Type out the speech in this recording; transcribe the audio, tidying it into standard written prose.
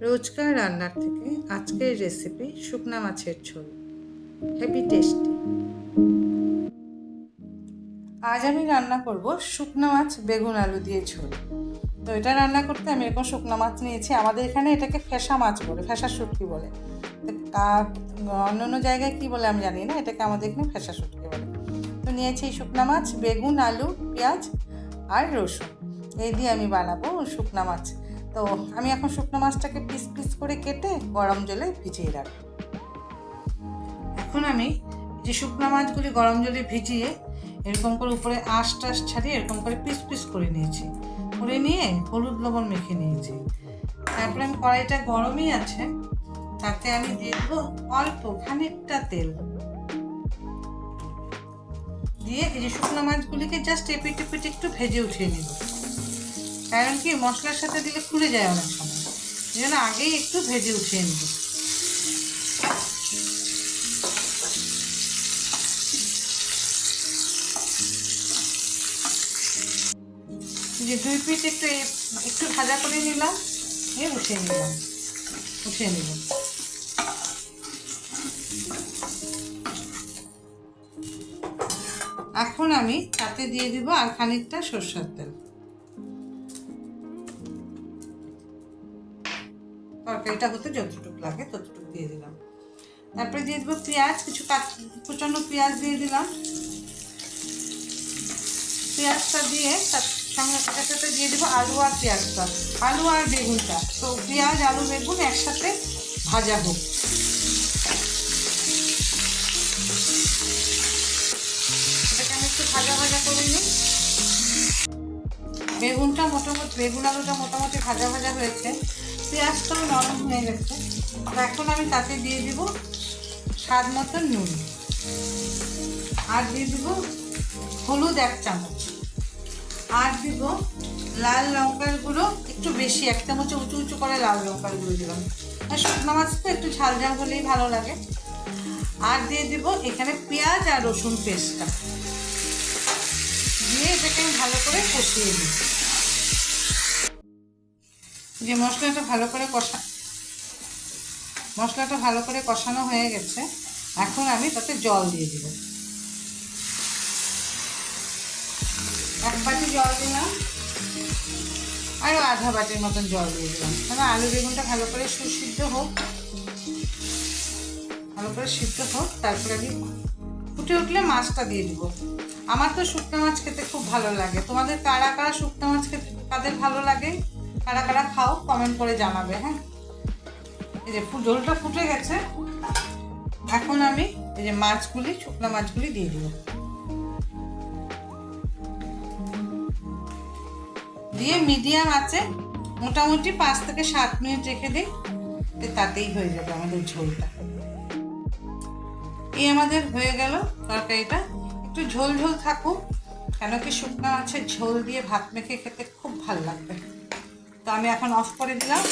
রোজকার রান্নার থেকে আজকের রেসিপি শুকনা মাছের ঝোল, হেভি টেস্টি। আজ আমি রান্না করব শুকনা মাছ বেগুন আলু দিয়ে ঝোল। তো এটা রান্না করতে আমি এরকম শুকনা মাছ নিয়েছি। আমাদের এখানে এটাকে ফেসা মাছ বলে, ফেসা শুটকি বলে। অন্য অন্য জায়গায় কী বলে আমি জানি না, এটাকে আমাদের এখানে ফেসা শুটকি বলে। তো নিয়েছি এই শুকনা মাছ, বেগুন, আলু, পেঁয়াজ আর রসুন, এই দিয়ে আমি বানাবো শুকনা মাছ। তো আমি এখন শুকনো মাছটাকে পিস পিস করে কেটে গরম জলে ভিজিয়ে রাখবো। এখন আমি যে শুকনো মাছগুলি গরম জলে ভিজিয়ে এরকম করে উপরে আঁশ টাশ ছাড়িয়ে এরকম করে পিস পিস করে নিয়েছি, করে নিয়ে হলুদ লবণ মেখে নিয়েছি। তারপরে আমি কড়াইটা গরমই আছে, তাতে আমি দিয়ে দেবো অল্প খানিকটা তেল, দিয়ে এই যে শুকনো মাছগুলিকে জাস্ট এপিট এপিট একটু ভেজে উঠিয়ে নেব। কারণ কি মশলার সাথে দিলে খুলে যায় অনেক সময়, এই জন্য আগেই একটু ভেজে উঠিয়ে নেব। যে দুই পিস একটু ভাজা করে নিলাম, উঠিয়ে নেব। এখন আমি তাতে দিয়ে দিব আর খানিকটা সরষের তেল। তরকারিটা হতে যতটুকু লাগে ততটুকু দিয়ে দিলাম। তারপরে দিয়ে দেবো পেঁয়াজ, কিছু কুচানো পেঁয়াজ দিয়ে দিলাম। পেঁয়াজটা দিয়ে তার সঙ্গে সাথে দিয়ে দেবো আলু আর পেঁয়াজটা, আলু আর বেগুনটা। তো পেঁয়াজ, আলু, বেগুন একসাথে ভাজা হোক। এটাকে আমি একটু ভাজা ভাজা করে নিই। বেগুন আলুটা মোটামুটি ভাজা ভাজা হয়েছে, পেঁয়াজটাও নরম হয়ে গেছে। এখন আমি তাতে দিয়ে দিব স্বাদ মতন নুন, আর দিয়ে দিব হলুদ 1 চামচ, আর দিব লাল লঙ্কার গুঁড়ো একটু বেশি, 1 চামচে উঁচু উঁচু করে লাল লঙ্কার গুঁড়ো দিলাম। আর শুকনো মাছ তো একটু ঝাল ঝাল হলেই ভালো লাগে। আর দিয়ে দিব এখানে পেঁয়াজ আর রসুন পেস্টটা দিয়ে এটাকে আমি ভালো করে কষিয়ে দিই। যে মশলাটা ভালো করে কষানো হয়ে গেছে, এখন আমি তাতে জল দিয়ে দিব। 1 বাটি জল দিলাম, আরও আধা বাটির মতন জল দিয়ে দিলাম। কারণ আলু বেগুনটা ভালো করে সিদ্ধ হোক। তারপরে আমি ফুটে উঠলে মাছটা দিয়ে দিব। আমার তো শুকনো মাছ খেতে খুব ভালো লাগে। তোমাদের কারা কারা শুকনো মাছ খেতে কাদের ভালো লাগে, কারা কারা খাও, কমেন্ট করে জানাবে। হ্যাঁ, এই যে ঝোলটা ফুটে গেছে, এখন আমি এই যে শুকনো মাছগুলি দিয়ে দিব। দিয়ে মিডিয়াম আছে মোটামুটি 5 থেকে 7 মিনিট রেখে দিই, তাতেই হয়ে যাবে আমাদের ঝোলটা। এই আমাদের হয়ে গেল তরকারিটা। একটু ঝোল ঝোল থাকুক, কেন কি শুকনো মাছের ঝোল দিয়ে ভাত মেখে খেতে খুব ভালো লাগবে। তো আমি এখন অফ করে দিলাম।